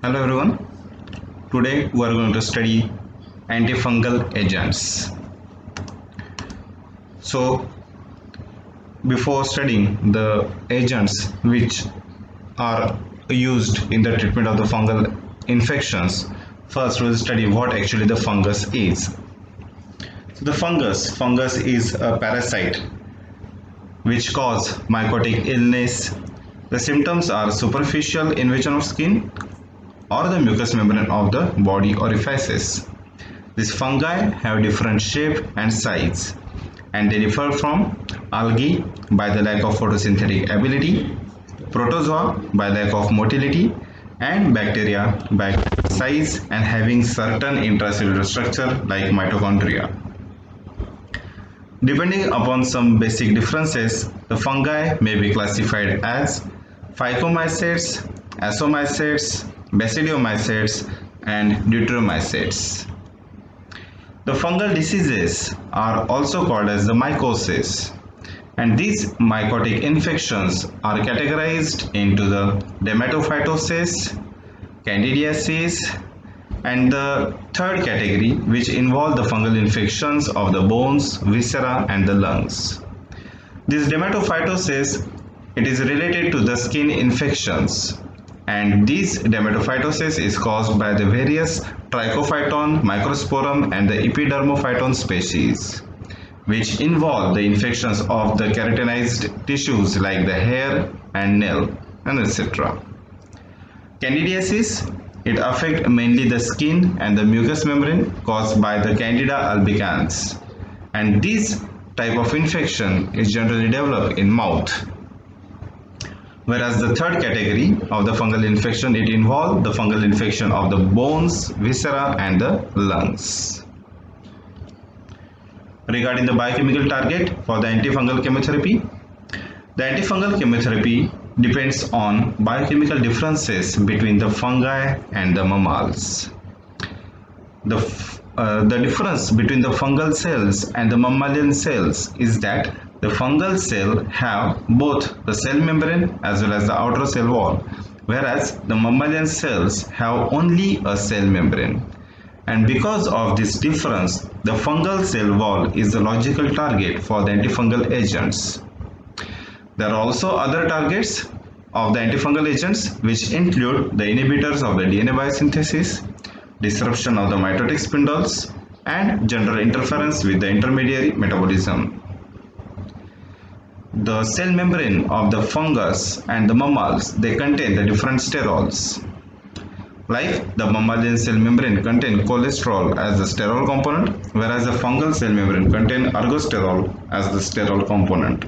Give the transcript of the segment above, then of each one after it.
Hello everyone. Today we are going to study antifungal agents. So before studying the agents which are used in the treatment of the fungal infections, first we'll study what actually the fungus is. So the fungus is a parasite which cause mycotic illness. The symptoms are superficial invasion of skin or the mucous membrane of the body orifices. These fungi have different shape and size, and they differ from algae by the lack of photosynthetic ability, protozoa by lack of motility, and bacteria by size and having certain intracellular structure like mitochondria. Depending upon some basic differences, the fungi may be classified as phycomycetes, asomycetes, basidiomycetes, and deuteromycetes. The fungal diseases are also called as the mycoses, and these mycotic infections are categorized into the dermatophytosis, candidiasis, and the third category which involve the fungal infections of the bones, viscera, and the lungs. This dermatophytosis, it is related to the skin infections, and this dermatophytosis is caused by the various trichophyton, microsporum, and the epidermophyton species, which involve the infections of the keratinized tissues like the hair and nail, and etc. Candidiasis, it affects mainly the skin and the mucous membrane caused by the Candida albicans, and this type of infection is generally developed in mouth. Whereas the third category of the fungal infection, it involves the fungal infection of the bones, viscera, and the lungs. Regarding the biochemical target for the antifungal chemotherapy, the antifungal chemotherapy depends on biochemical differences between the fungi and the mammals. The difference between the fungal cells and the mammalian cells is that the fungal cell have both the cell membrane as well as the outer cell wall, whereas the mammalian cells have only a cell membrane. And because of this difference, the fungal cell wall is the logical target for the antifungal agents. There are also other targets of the antifungal agents which include the inhibitors of the DNA biosynthesis, disruption of the mitotic spindles, and general interference with the intermediary metabolism. The cell membrane of the fungus and the mammals, they contain the different sterols. Like the mammalian cell membrane contain cholesterol as the sterol component, whereas the fungal cell membrane contain ergosterol as the sterol component.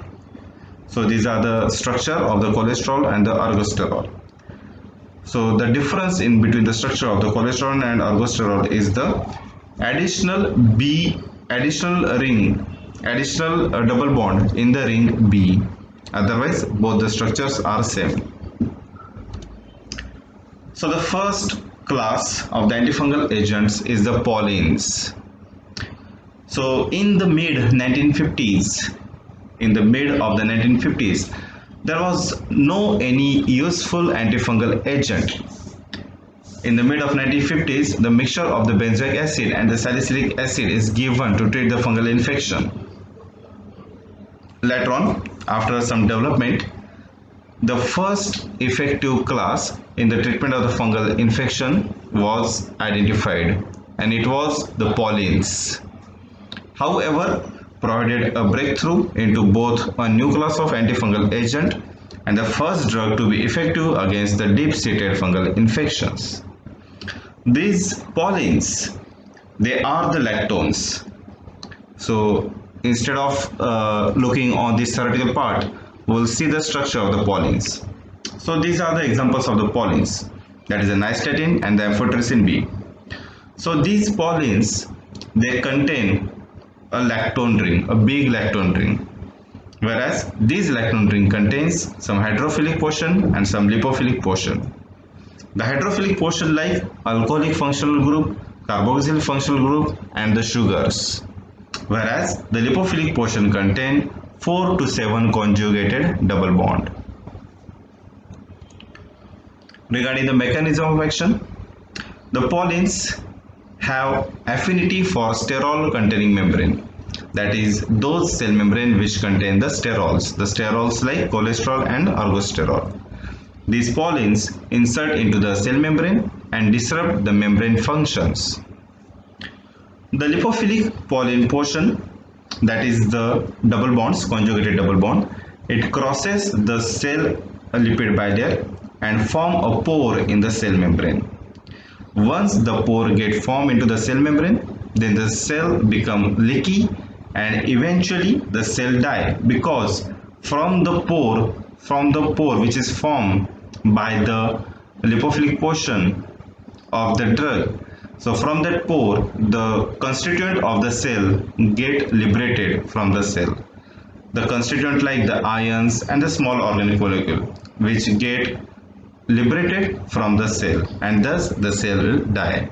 So these are the structure of the cholesterol and the ergosterol. So the difference in between the structure of the cholesterol and ergosterol is the additional double bond in the ring B. Otherwise, both the structures are same. So the first class of the antifungal agents is the pollens. So in the mid of the 1950s, there was no any useful antifungal agent. In the mid of 1950s, the mixture of the benzoic acid and the salicylic acid is given to treat the fungal infection. Later on, after some development, the first effective class in the treatment of the fungal infection was identified, and it was the pollens. However, provided a breakthrough into both a new class of antifungal agent and the first drug to be effective against the deep-seated fungal infections. These pollens, they are the lactones. So instead of looking on this theoretical part, we'll see the structure of the pollens. So these are the examples of the pollens, that is the nystatin and the amphotericin B. So these pollens, they contain a lactone ring, a big lactone ring, whereas this lactone ring contains some hydrophilic portion and some lipophilic portion. The hydrophilic portion like alcoholic functional group, carboxyl functional group, and the sugars, whereas the lipophilic portion contain 4 to 7 conjugated double bond. Regarding the mechanism of action, the pollens have affinity for sterol containing membrane, that is those cell membrane which contain the sterols like cholesterol and ergosterol. These pollens insert into the cell membrane and disrupt the membrane functions. The lipophilic pollen portion, that is the double bonds, conjugated double bond, it crosses the cell lipid bilayer and form a pore in the cell membrane. Once the pore get formed into the cell membrane, then the cell become leaky and eventually the cell die, because from the pore which is formed by the lipophilic portion of the drug, so from that pore the constituent of the cell get liberated from the cell. The constituent like the ions and the small organic molecule which get liberated from the cell, and thus the cell will die.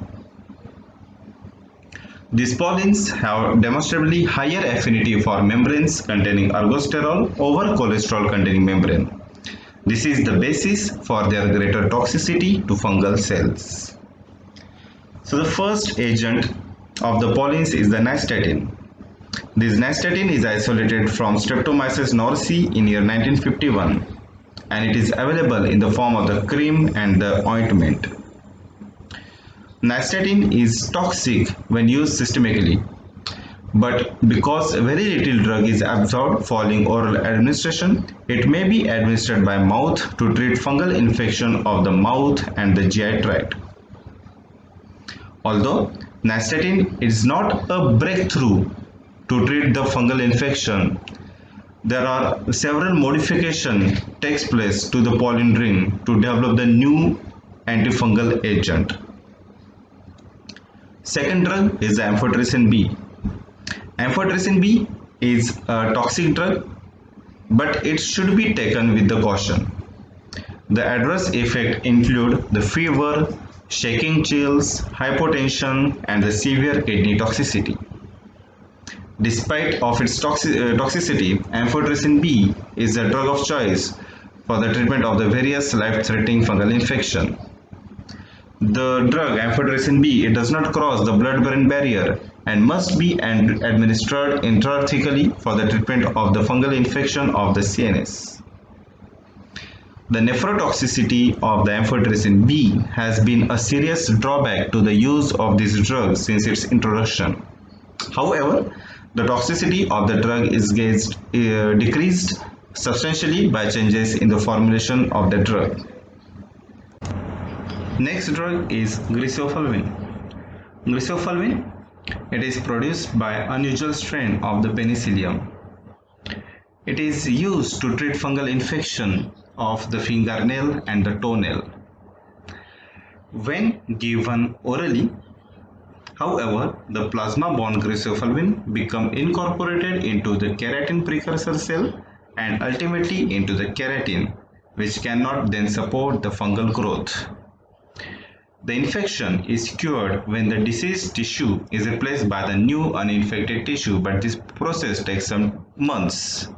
These pollens have demonstrably higher affinity for membranes containing ergosterol over cholesterol containing membrane. This is the basis for their greater toxicity to fungal cells. So the first agent of the pollens is the nystatin. This nystatin is isolated from Streptomyces norisii in year 1951, and it is available in the form of the cream and the ointment. Nystatin is toxic when used systemically, but because very little drug is absorbed following oral administration, it may be administered by mouth to treat fungal infection of the mouth and the GI tract. Although nystatin is not a breakthrough to treat the fungal infection, there are several modifications takes place to the pollen ring to develop the new antifungal agent. Second drug is the amphotericin B. Amphotericin B is a toxic drug, but it should be taken with the caution. The adverse effects include the fever, shaking chills, hypotension, and the severe kidney toxicity. Despite of its toxicity, amphotericin B is a drug of choice for the treatment of the various life-threatening fungal infection. The drug amphotericin B, it does not cross the blood-brain barrier and must be administered intrathecally for the treatment of the fungal infection of the CNS. The nephrotoxicity of the amphotericin B has been a serious drawback to the use of this drug since its introduction. However, the toxicity of the drug is decreased substantially by changes in the formulation of the drug. Next drug is griseofulvin. Griseofulvin, it is produced by unusual strain of the penicillium. It is used to treat fungal infection of the fingernail and the toenail. When given orally, however, the plasma-bound griseofulvin become incorporated into the keratin precursor cell and ultimately into the keratin, which cannot then support the fungal growth. The infection is cured when the diseased tissue is replaced by the new uninfected tissue, but this process takes some months.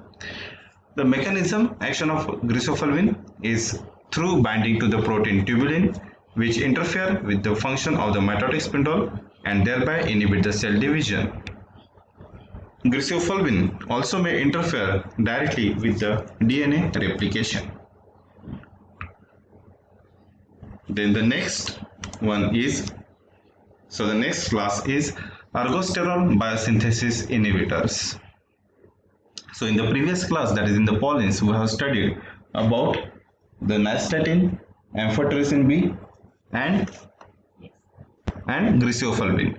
The mechanism action of griseofulvin is through binding to the protein tubulin, which interfere with the function of the mitotic spindle and thereby inhibit the cell division. Griseofulvin also may interfere directly with the DNA replication. Then the next one is, the next class is ergosterol biosynthesis inhibitors. So in the previous class, that is in the pollens, we have studied about the nystatin, amphotericin B and griseofulvin.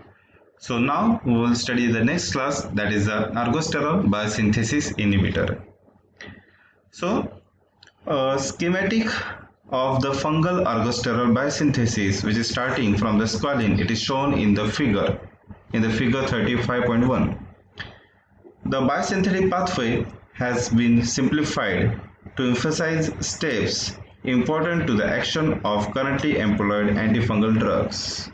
So now we will study the next class, that is the ergosterol biosynthesis inhibitor. So schematic of the fungal ergosterol biosynthesis, which is starting from the squalene, it is shown in the figure 35.1. The biosynthetic pathway has been simplified to emphasize steps important to the action of currently employed antifungal drugs.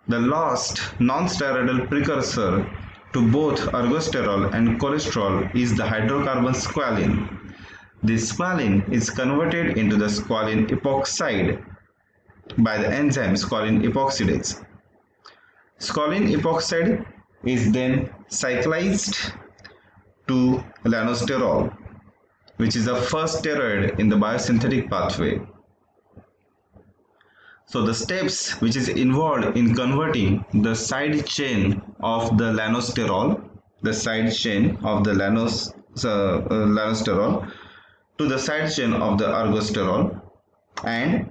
The last non-steroidal precursor to both ergosterol and cholesterol is the hydrocarbon squalene. This squalene is converted into the squalene epoxide by the enzyme squalene epoxidase. Squalene epoxide is then cyclized to lanosterol, which is the first steroid in the biosynthetic pathway. So the steps which is involved in converting the side chain of the lanosterol, lanosterol to the side chain of the ergosterol, and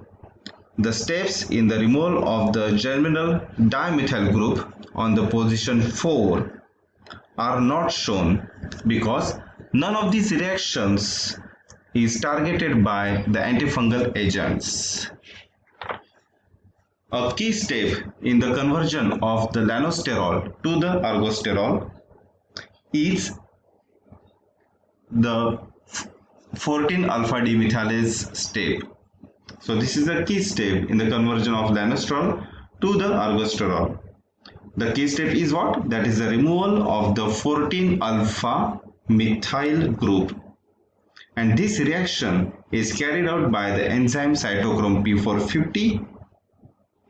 the steps in the removal of the germinal dimethyl group on the position 4 are not shown because none of these reactions is targeted by the antifungal agents. A key step in the conversion of the lanosterol to the ergosterol is the 14-alpha demethylase step. So this is the key step in the conversion of lanosterol to the ergosterol. The key step is what? That is the removal of the 14-alpha methyl group. And this reaction is carried out by the enzyme cytochrome P450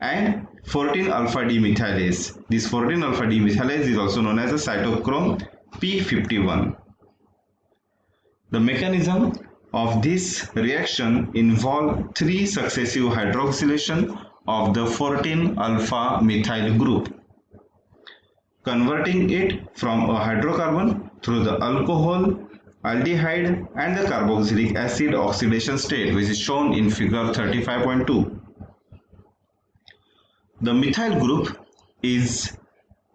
and 14-alpha demethylase. This 14-alpha demethylase is also known as a cytochrome P51. The mechanism of this reaction involves 3 successive hydroxylation of the 14-alpha methyl group, converting it from a hydrocarbon through the alcohol, aldehyde and the carboxylic acid oxidation state, which is shown in figure 35.2. The methyl group is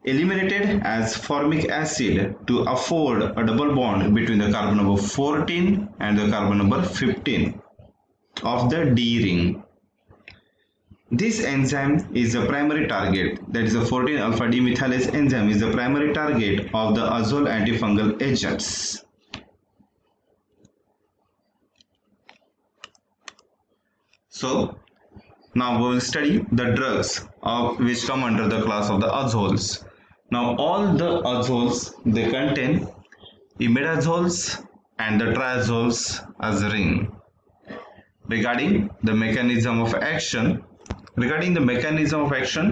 eliminated as formic acid to afford a double bond between the carbon number 14 and the carbon number 15 of the D ring. This enzyme is the primary target, that is the 14-alpha demethylase enzyme is the primary target of the azole antifungal agents. So now we will study the drugs which come under the class of the azoles. Now all the azoles, they contain imidazoles and the triazoles as a ring. Regarding the mechanism of action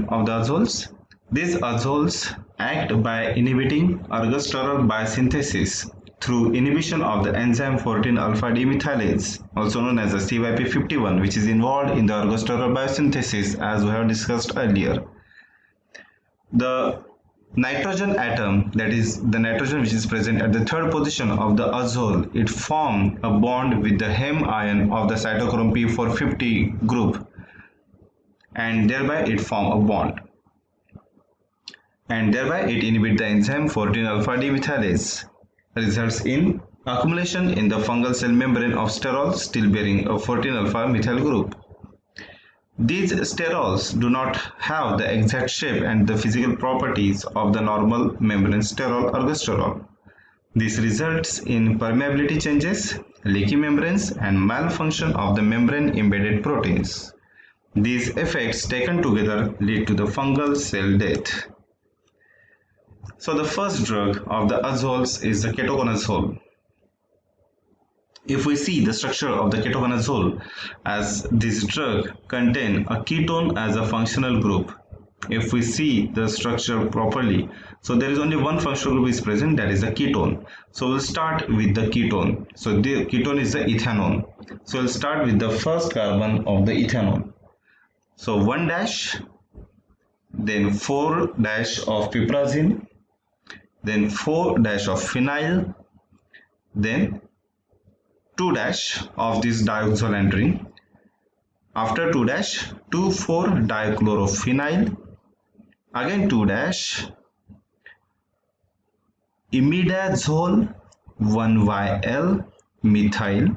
of the azoles, these azoles act by inhibiting ergosterol biosynthesis through inhibition of the enzyme 14-alpha demethylase, also known as the CYP51, which is involved in the ergosterol biosynthesis as we have discussed earlier. The nitrogen atom, that is the nitrogen which is present at the third position of the azole, it forms a bond with the heme ion of the cytochrome P450 group, and thereby it forms a bond, and thereby it inhibits the enzyme 14-alpha demethylase, results in accumulation in the fungal cell membrane of sterols still bearing a 14-alpha methyl group. These sterols do not have the exact shape and the physical properties of the normal membrane sterol ergosterol. This results in permeability changes, leaky membranes, and malfunction of the membrane embedded proteins. These effects taken together lead to the fungal cell death. So the first drug of the azoles is the ketoconazole. If we see the structure of the ketoconazole, as this drug contains a ketone as a functional group. If we see the structure properly, so there is only one functional group is present, that is the ketone. So we'll start with the ketone. So the ketone is the ethanone. So we'll start with the first carbon of the ethanone. So 1 dash, then 4 dash of piperazine, then 4 dash of phenyl, then 2 dash of this dioxazole ring. After 2 dash, 2,4-dichlorophenyl, again 2 dash, imidazole 1YL methyl,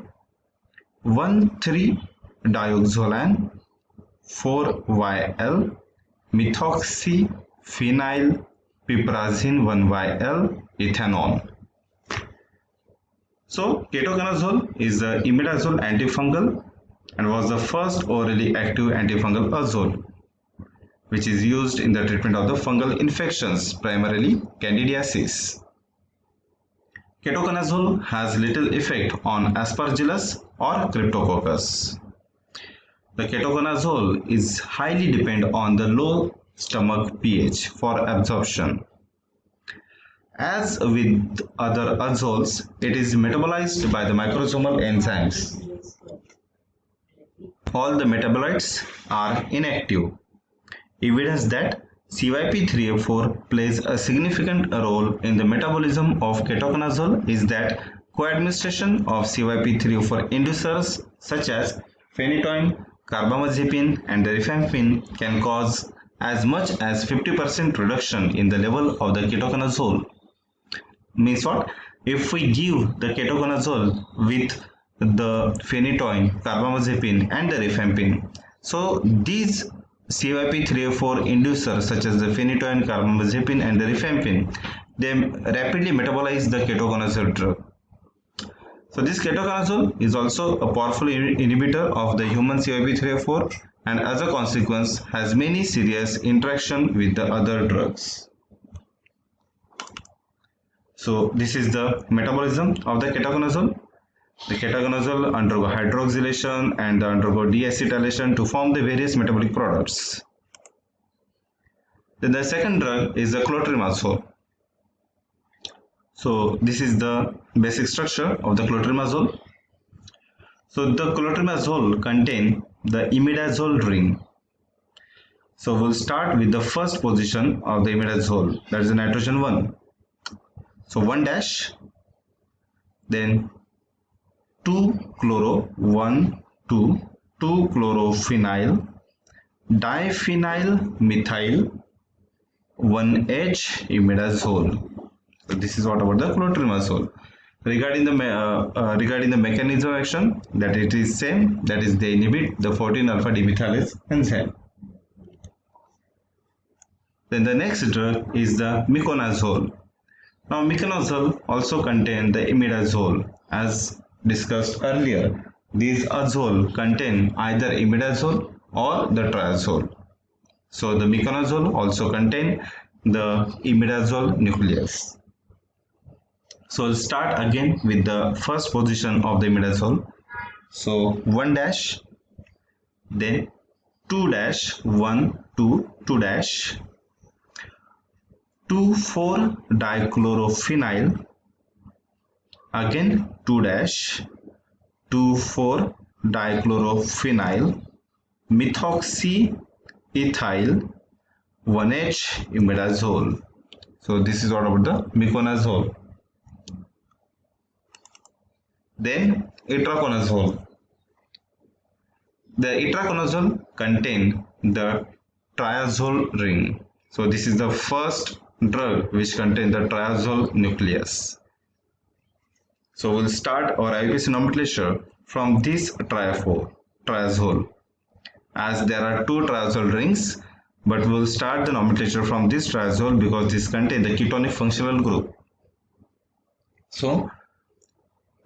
1,3-dioxazole 4YL methoxyphenyl piperazine 1YL ethanol. So ketoconazole is the imidazole antifungal and was the first orally active antifungal azole, which is used in the treatment of the fungal infections, primarily candidiasis. Ketoconazole has little effect on Aspergillus or Cryptococcus. The ketoconazole is highly dependent on the low stomach pH for absorption. As with other azoles, it is metabolized by the microsomal enzymes. All the metabolites are inactive. Evidence that CYP3A4 plays a significant role in the metabolism of ketoconazole is that co-administration of CYP3A4 inducers such as phenytoin, carbamazepine and rifampin can cause as much as 50% reduction in the level of the ketoconazole. Means what? If we give the ketoconazole with the phenytoin, carbamazepine and the rifampin, so these CYP3A4 inducers such as the phenytoin, carbamazepine and the rifampin, they rapidly metabolize the ketoconazole drug. So this ketoconazole is also a powerful inhibitor of the human CYP3A4 and as a consequence has many serious interaction with the other drugs. So this is the metabolism of the ketoconazole. The ketoconazole undergo hydroxylation and undergo deacetylation to form the various metabolic products. Then the second drug is the clotrimazole. So this is the basic structure of the clotrimazole. So the clotrimazole contain the imidazole ring. So we'll start with the first position of the imidazole, that is the nitrogen 1. So 1 dash, then 2-chloro, 2-chlorophenyl, diphenyl methyl, 1H imidazole. So this is what about the clotrimazole. Regarding the mechanism of action, that it is same, that is they inhibit the 14-alpha demethylase enzyme. Then the next drug is the miconazole. Now miconazole also contain the imidazole. As discussed earlier, these azole contain either imidazole or the triazole. So the miconazole also contain the imidazole nucleus. So we'll start again with the first position of the imidazole. So 1 dash, then 2 dash, 1, 2, 2 dash, 2,4-dichlorophenyl, again 2 dash, 2,4-dichlorophenyl, methoxyethyl, 1H imidazole. So this is what about the miconazole. Then itraconazole. The itraconazole contain the triazole ring. So this is the first drug which contains the triazole nucleus. So we'll start our IUPAC nomenclature from this triazole. As there are two triazole rings, but we'll start the nomenclature from this triazole because this contains the ketonic functional group. So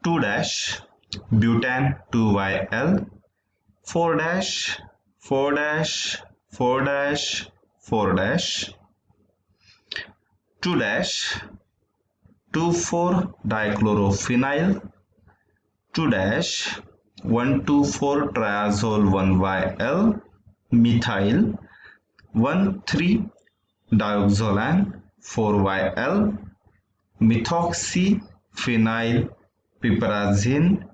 2 dash, butan 2YL, 4 dash, 4 dash, 4 dash, 4 dash, 2 dash, 2,4-dichlorophenyl, 2 dash, 1,2,4-triazole 1YL, methyl, 1,3-dioxolan 4YL, methoxyphenyl piperazine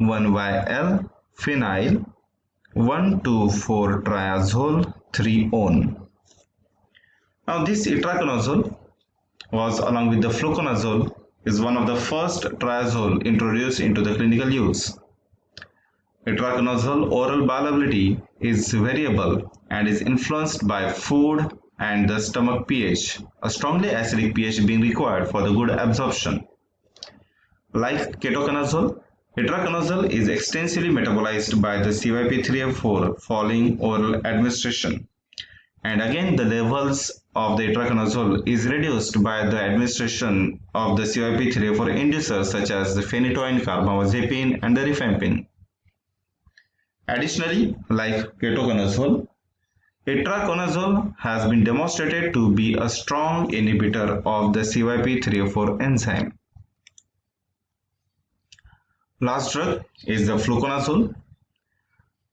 1YL, phenyl, 1,2,4-triazole 3-one. Now this itraconazole was along with the fluconazole is one of the first triazole introduced into the clinical use. Itraconazole oral bioavailability is variable and is influenced by food and the stomach pH, a strongly acidic pH being required for the good absorption. Like ketoconazole, itraconazole is extensively metabolized by the CYP3A4 following oral administration. And again, the levels of the itraconazole is reduced by the administration of the CYP3A4 inducers such as the phenytoin, carbamazepine and the rifampin. Additionally, like ketoconazole, itraconazole has been demonstrated to be a strong inhibitor of the CYP3A4 enzyme. Last drug is the fluconazole.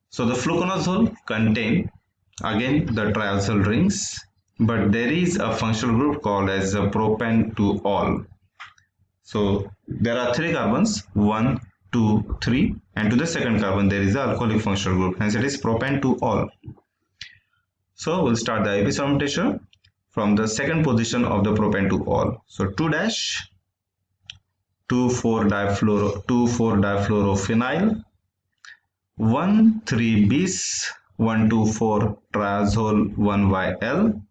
So the fluconazole contain again the triacyl rings, but there is a functional group called as the propan-2-ol. So there are three carbons, 1, 2, 3, and to the second carbon there is the alcoholic functional group, hence it is propan-2-ol. So we'll start the IP fermentation from the second position of the propan-2-ol. So 2- 2,4-difluorophenyl, 1,3-bis 1,2,4-triazole 1YL,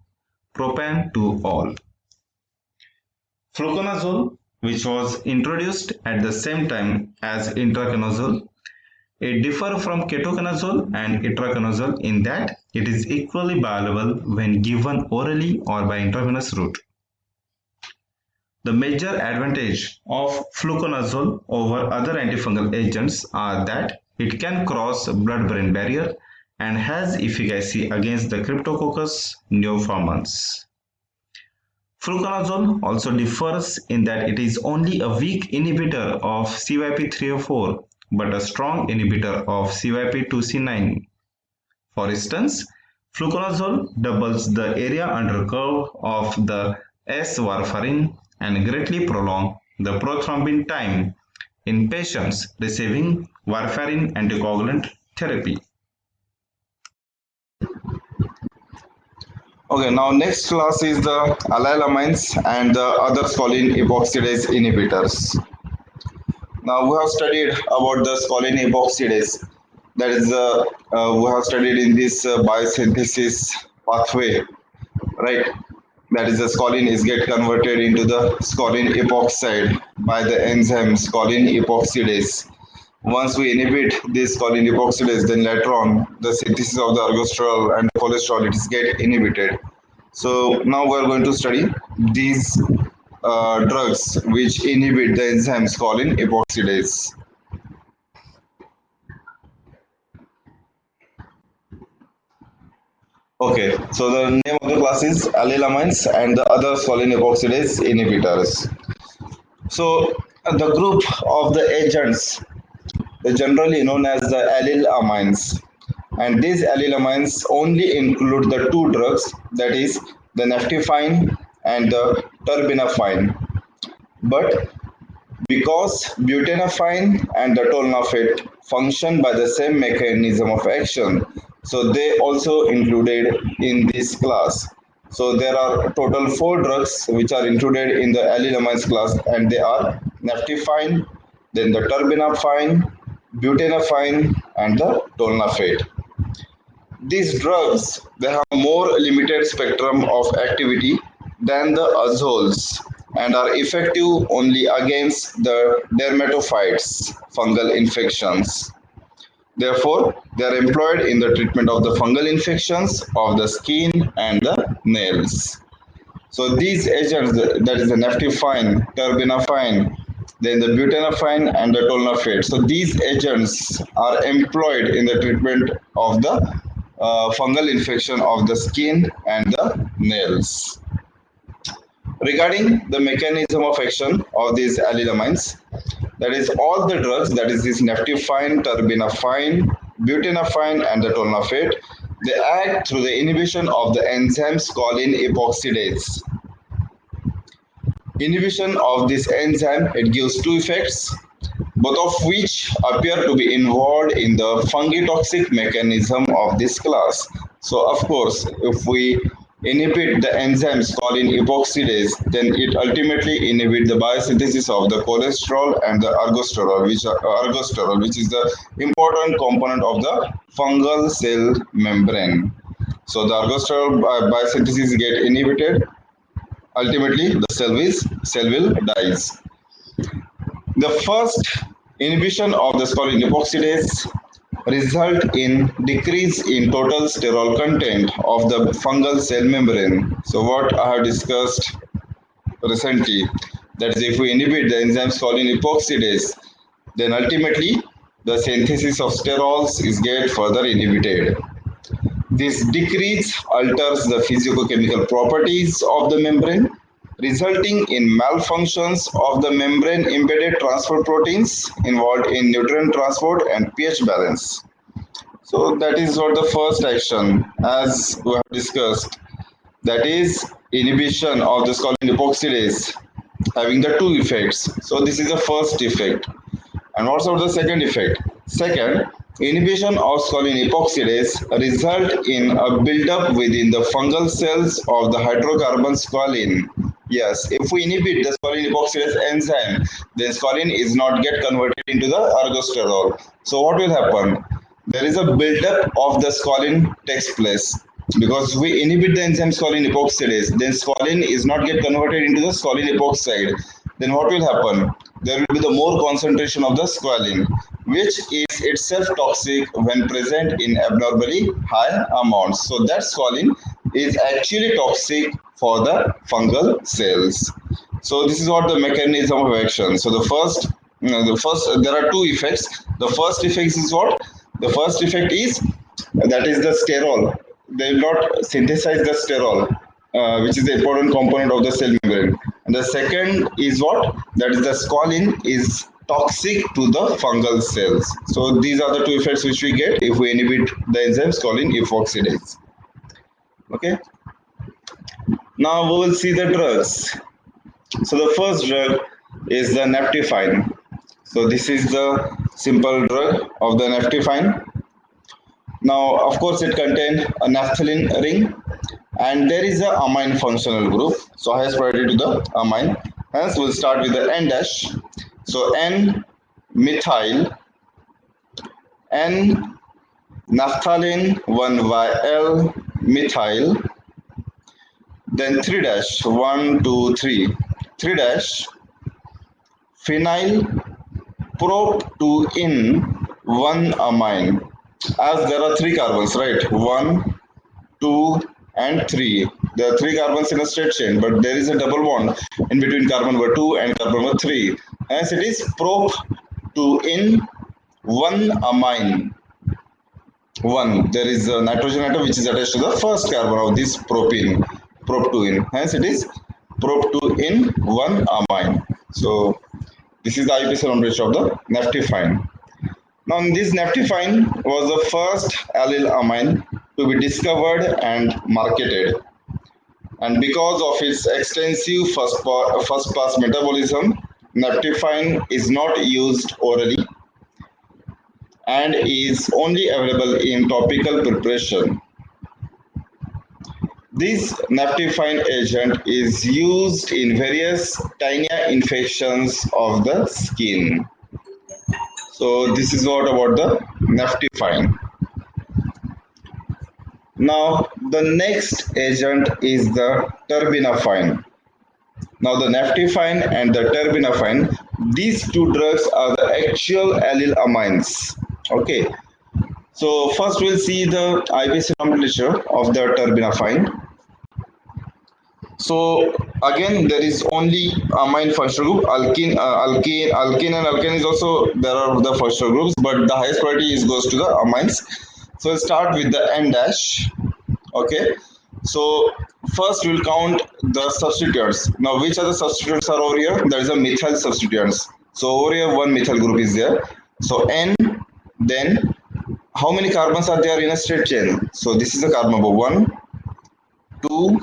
propan-2-ol. Fluconazole, which was introduced at the same time as itraconazole, it differs from ketoconazole and itraconazole in that it is equally bioavailable when given orally or by intravenous route. The major advantage of fluconazole over other antifungal agents are that it can cross blood-brain barrier and has efficacy against the Cryptococcus neoformans. Fluconazole also differs in that it is only a weak inhibitor of CYP3A4 but a strong inhibitor of CYP2C9. For instance, fluconazole doubles the area under curve of the S-warfarin and greatly prolong the prothrombin time in patients receiving warfarin anticoagulant therapy. Okay, now next class is the allylamines and the other scoline epoxidase inhibitors. Now we have studied about the scoline epoxidase. That is, we have studied in this biosynthesis pathway, right? That is, the scoline is get converted into the scoline epoxide by the enzyme scoline epoxidase. Once we inhibit this scoline epoxidase, then later on the synthesis of the ergosterol and cholesterol it is get inhibited. So now we are going to study these drugs which inhibit the enzyme scoline epoxidase. Okay, so the name of the class is allylamines and the other scoline epoxidase inhibitors. So the group of the agents is generally known as the allylamines, and these allylamines only include the two drugs, that is the naftifine and the terbinafine. But because butanafine and the tolnafate function by the same mechanism of action, so they also included in this class. So there are total four drugs which are included in the allylamines class, and they are naftifine, then the terbinafine, butanafine, and the tolnafate. These drugs they have more limited spectrum of activity than the azoles and are effective only against the dermatophytes fungal infections. Therefore, they are employed in the treatment of the fungal infections of the skin and the nails. So these agents, that is the naftifine, terbinafine, then the butanafine and the tolnafate. So these agents are employed in the treatment of the fungal infection of the skin and the nails. Regarding the mechanism of action of these allylamines, that is all the drugs, that is this naftifine, terbinafine, butanafine and the tolnafate, they act through the inhibition of the enzyme scoline epoxidase. Inhibition of this enzyme, it gives two effects, both of which appear to be involved in the fungitoxic mechanism of this class. So of course, if we inhibit the enzyme scoline epoxidase, then it ultimately inhibits the biosynthesis of the cholesterol and the ergosterol, which is the important component of the fungal cell membrane. So the ergosterol biosynthesis get inhibited. Ultimately, the cell will dies. The first inhibition of the scoline epoxidase result in decrease in total sterol content of the fungal cell membrane. So what I have discussed recently, that is if we inhibit the enzyme scoline epoxidase, then ultimately the synthesis of sterols is get further inhibited. This decrease alters the physicochemical properties of the membrane, resulting in malfunctions of the membrane embedded transport proteins involved in nutrient transport and pH balance. So that is what the first action, as we have discussed, that is inhibition of the scoline epoxidase, having the two effects. So this is the first effect. And what's about the second effect? Second, inhibition of scoline epoxidase result in a buildup within the fungal cells of the hydrocarbon scoline. Yes, if we inhibit the scoline epoxidase enzyme, then scoline is not get converted into the ergosterol. So what will happen? There is a buildup of the scoline takes place because we inhibit the enzyme scoline epoxidase. Then scoline is not get converted into the scoline epoxide. Then what will happen? There will be the more concentration of the squalene, which is itself toxic when present in abnormally high amounts. So that squalene is actually toxic for the fungal cells. So this is what the mechanism of action. So there are two effects. The first effect is what? The first effect is that is the sterol. They will not synthesize the sterol, which is the important component of the cell membrane. And the second is what? That is the squalene is toxic to the fungal cells. So these are the two effects which we get if we inhibit the enzyme scoline epoxidase. Okay. Now we will see the drugs. So the first drug is the naptifine. So this is the simple drug of the naptifine. Now, of course, it contains a naphthalene ring, and there is a amine functional group. So highest priority to the amine. Hence, we'll start with the N dash. So N methyl, N naphthalene 1YL methyl, then 3 dash 1 2 3 3 dash phenyl prop 2 in 1 amine, as there are 3 carbons, right? 1 2 and 3. There are 3 carbons in a straight chain, but there is a double bond in between carbon number 2 and carbon number 3. Hence it is prop 2 in 1 amine 1. There is a nitrogen atom which is attached to the first carbon of this propene, prop 2 in. Hence it is prop 2 in 1 amine. So this is the IUPAC nomenclature of the naptifine. Now, this naptifine was the first allyl amine to be discovered and marketed. And because of its extensive first pass metabolism, naptifine is not used orally and is only available in topical preparation. This naptifine agent is used in various tinea infections of the skin. So this is what about the naptifine. Now the next agent is the terbinafine. Now the naptifine and the terbinafine, these two drugs are the actual allyl amines. Okay. So first we'll see the IUPAC nomenclature of the terbinafine. So again, there is only amine functional group. Alkene and alkane is also there are the functional groups, but the highest priority is goes to the amines. So we'll start with the N dash. Okay. So first we'll count the substituents. Now which are the substituents are over here? There is a methyl substituents. So over here one methyl group is there. So N, then how many carbons are there in a straight chain? So this is the carbon number 1, 2,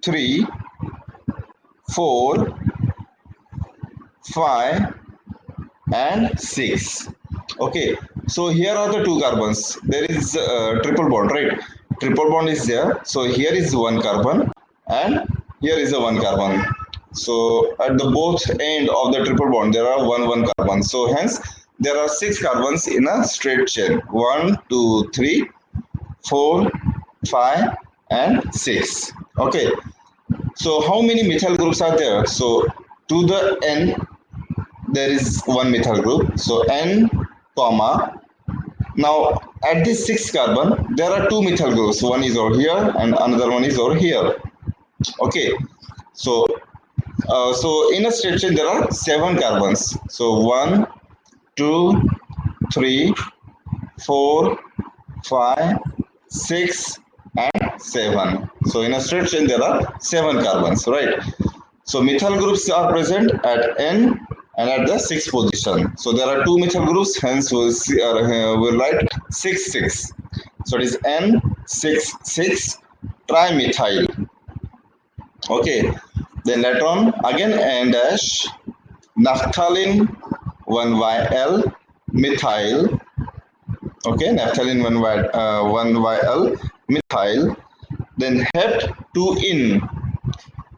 3, 4, 5 and 6. Okay, so here are the 2 carbons. There is triple bond, right? Triple bond is there. So here is 1 carbon and here is a 1 carbon. So at the both end of the triple bond there are 1 carbon. So hence there are 6 carbons in a straight chain. 1 2 3 4 5 and 6. Okay, so how many methyl groups are there? So to the N there is one methyl group. So N comma. Now at this 6 carbon there are 2 methyl groups. One is over here and another one is over here. Okay. So so in a straight chain there are 7 carbons. So 1, 2, 3, 4, 5, 6 and 7. So in a straight chain there are 7 carbons, right? So methyl groups are present at N and at the 6th position. So there are 2 methyl groups, hence we'll write 6 6. So it is N 6 6 trimethyl. Okay, then later on again N dash naphthalene 1YL methyl. Okay, naphthalene 1YL methyl. Then hept 2 in.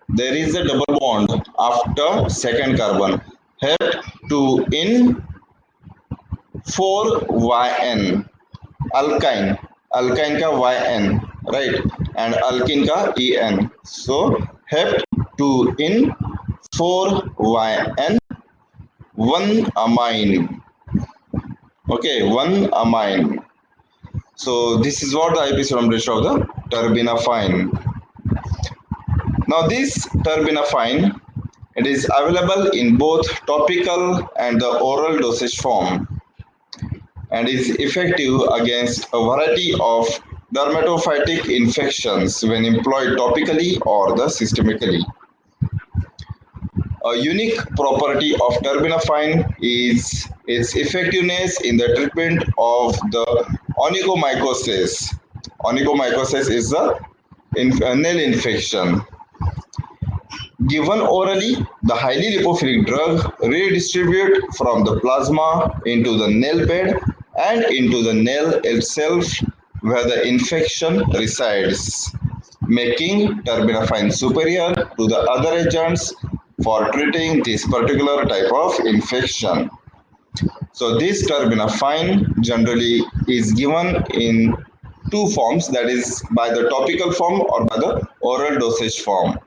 There is a double bond after second carbon. Hept 2 in 4YN. Alkyne. Alkyne का YN. Right. And alkene का EN. So hept 2 in 4YN. 1 amine. Okay, 1 amine. So this is what the IP ratio of the terbinafine. Now this terbinafine, it is available in both topical and the oral dosage form and is effective against a variety of dermatophytic infections when employed topically or the systemically. A unique property of terbinafine is its effectiveness in the treatment of the onychomycosis. Onychomycosis is a nail infection. Given orally, the highly lipophilic drug redistributes from the plasma into the nail bed and into the nail itself where the infection resides, making terbinafine superior to the other agents for treating this particular type of infection. So this terbinafine generally is given in two forms, that is by the topical form or by the oral dosage form.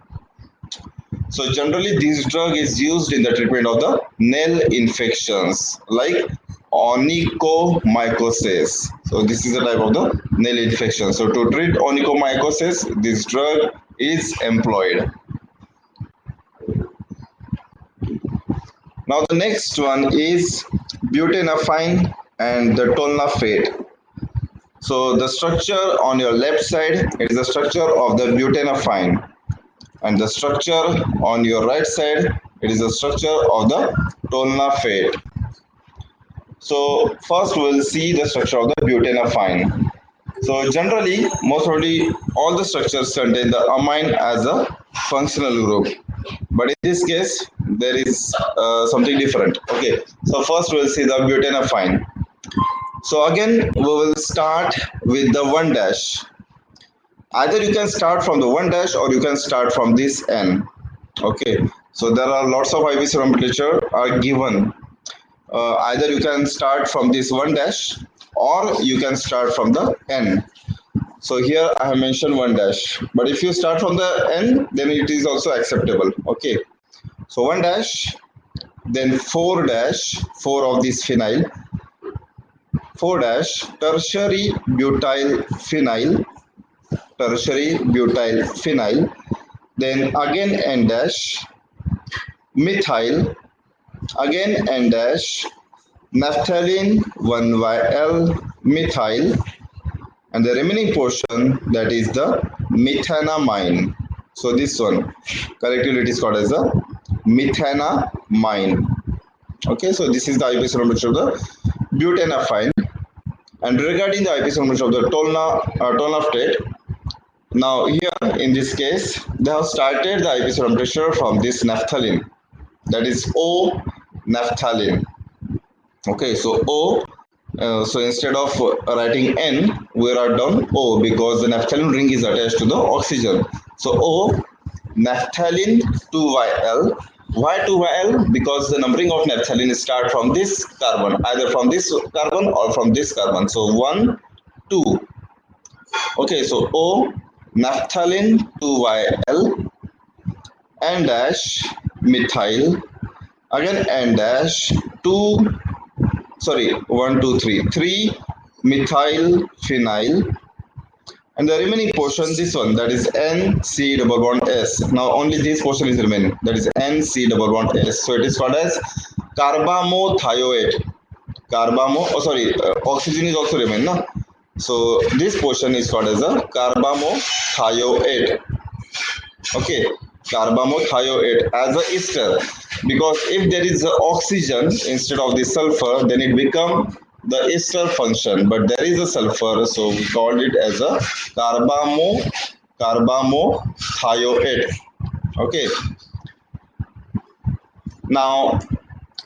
So generally this drug is used in the treatment of the nail infections like onychomycosis. So this is a type of the nail infection. So to treat onychomycosis, this drug is employed. Now the next one is butanafine and the tolnafate. So the structure on your left side, it is the structure of the butanafine, and the structure on your right side, it is the structure of the tolnafate. So first we'll see the structure of the butanafine. So generally, most probably all the structures contain the amine as a functional group, but in this case there is something different. Okay, so first we'll see the butanafine. So again we will start with the 1 dash. Either you can start from the 1 dash or you can start from this N. Okay, so there are lots of IVC literature are given. Either you can start from this 1 dash or you can start from the N. So here I have mentioned 1 dash, but if you start from the N, then it is also acceptable. Okay, so 1 dash, then 4 dash, 4 of this phenyl, 4 dash tertiary butyl phenyl, tertiary butyl phenyl, then again N dash, methyl, again N dash, naphthalene 1YL methyl, and the remaining portion, that is the methanamine. So this one collectively it is called as a methanamine. Okay, so this is the IP spectrometry of the butanafine. And regarding the IP spectrometry of the tolnafate, now here in this case they have started the IP spectrometry from this naphthalene, that is O naphthalene. Okay, so O. So instead of writing N, we write down O because the naphthalene ring is attached to the oxygen. So O naphthalene 2YL. Why 2YL? Because the numbering of naphthalene start from this carbon, either from this carbon or from this carbon. So 1, 2. Okay, so O naphthalene 2YL, N dash methyl, again N dash 2, sorry, 1, 2, 3, 3 methyl phenyl, and the remaining portion, this one, that is NC double bond S. Now only this portion is remaining, that is NC double bond S. So it is called as carbamothioate. Oxygen is also remain, no? So this portion is called as a carbamothioate. Okay, carbamothioate as a ester, because if there is a oxygen instead of the sulfur, then it become the ester function. But there is a sulfur, so we called it as a carbamothioate. Okay, now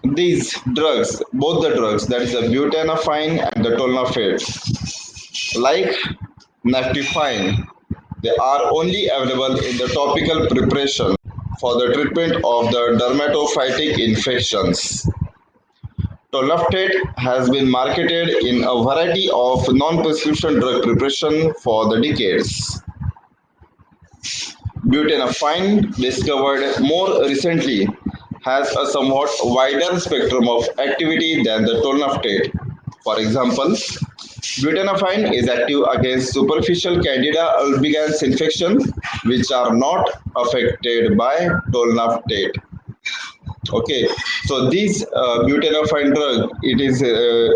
these drugs, both the drugs, that is the butanafine and the tolnafate, like naphthene, they are only available in the topical preparation for the treatment of the dermatophytic infections. Tolnafate has been marketed in a variety of non-prescription drug preparation for the decades. Butanafine, discovered more recently, has a somewhat wider spectrum of activity than the tolnafate. For example, butanafine is active against superficial Candida albicans infection, which are not affected by tolnafate. Okay, so this butanafine drug, it is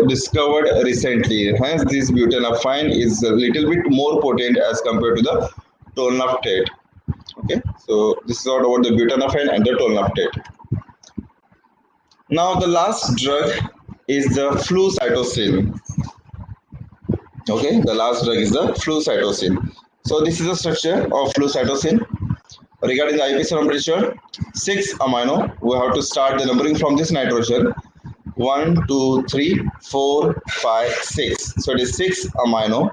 discovered recently. Hence, this butanafine is a little bit more potent as compared to the tolnafate. Okay, so this is all about the butanafine and the tolnafate. Now, the last drug is the flucytosine. Okay, the last drug is the flucytosine. So this is the structure of flucytosine. Regarding the IPC temperature, 6 amino. We have to start the numbering from this nitrogen. 1, 2, 3, 4, 5, 6. So it is 6 amino,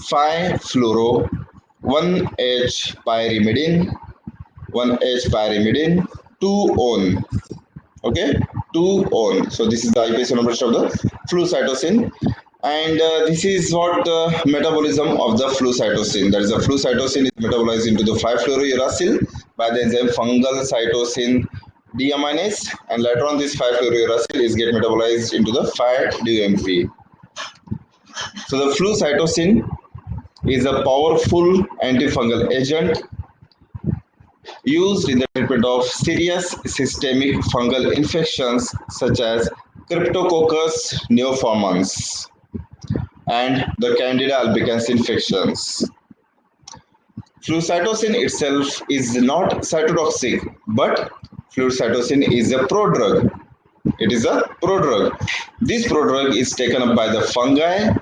5 fluoro, 1H pyrimidine, 1H pyrimidine, 2 on. Okay, 2 on. So this is the IPC temperature of the flucytosine. And this is what the metabolism of the flucytosine. That is, the flucytosine is metabolized into the 5-fluorouracil by the enzyme fungal cytosine deaminase, and later on this 5-fluorouracil is get metabolized into the 5-DMP. So the flucytosine is a powerful antifungal agent used in the treatment of serious systemic fungal infections such as Cryptococcus neoformans and the Candida albicans infections. Flucytosine itself is not cytotoxic, but flucytosine is a prodrug. It is a prodrug. This prodrug is taken up by the fungi,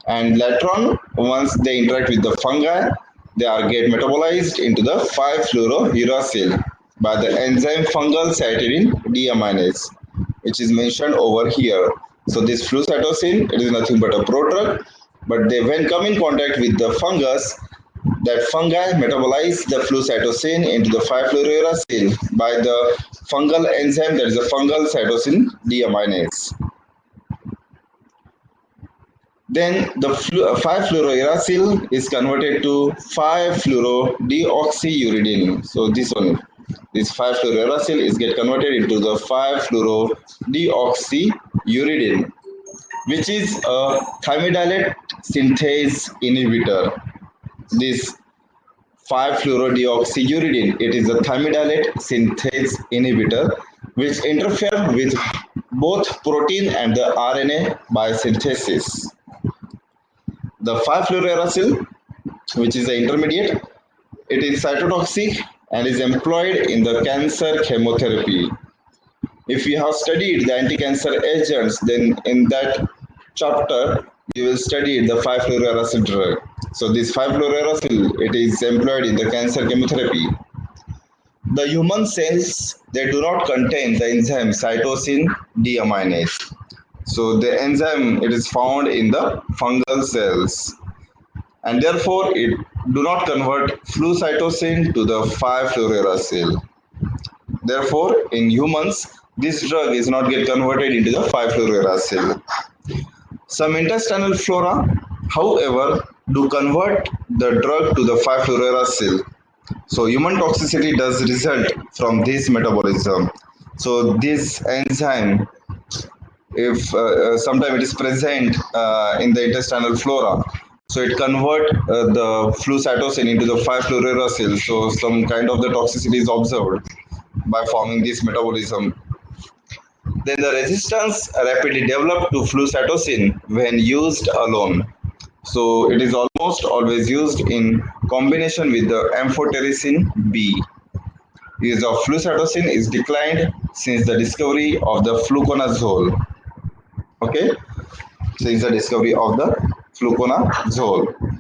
and later on, once they interact with the fungi, they are get metabolized into the 5-fluorouracil by the enzyme fungal cytidine deaminase, which is mentioned over here. So this flucytosine, it is nothing but a prodrug, but they when come in contact with the fungus, that fungi metabolize the flucytosine into the 5-fluorouracil by the fungal enzyme, that is the fungal cytosine deaminase. Then the 5-fluorouracil is converted to 5-fluorodeoxyuridine. So this 5-fluorouracil is get converted into the 5-fluorodeoxyuridine, which is a thymidylate synthase inhibitor. This 5-fluorodeoxyuridine, it is a thymidylate synthase inhibitor which interfere with both protein and the RNA biosynthesis. The 5-fluorouracil, which is the intermediate, it is cytotoxic and is employed in the cancer chemotherapy. If you have studied the anti-cancer agents, then in that chapter you will study the 5-fluorouracil drug. So this 5-fluorouracil, it is employed in the cancer chemotherapy. The human cells, they do not contain the enzyme cytosine deaminase. So the enzyme, it is found in the fungal cells, and therefore it do not convert flucytosine to the 5-fluorouracil. Therefore, in humans, this drug is not get converted into the 5-fluorouracil. Some intestinal flora, however, do convert the drug to the 5-fluorouracil. So human toxicity does result from this metabolism. So this enzyme, if sometime it is present in the intestinal flora, so it convert the flucytosine into the 5-fluorouracil. So some kind of the toxicity is observed by forming this metabolism. Then the resistance rapidly developed to flucytosine when used alone. So it is almost always used in combination with the amphotericin B. Use of flucytosine is declined since the discovery of the fluconazole. Okay, since the discovery of the fluconazole.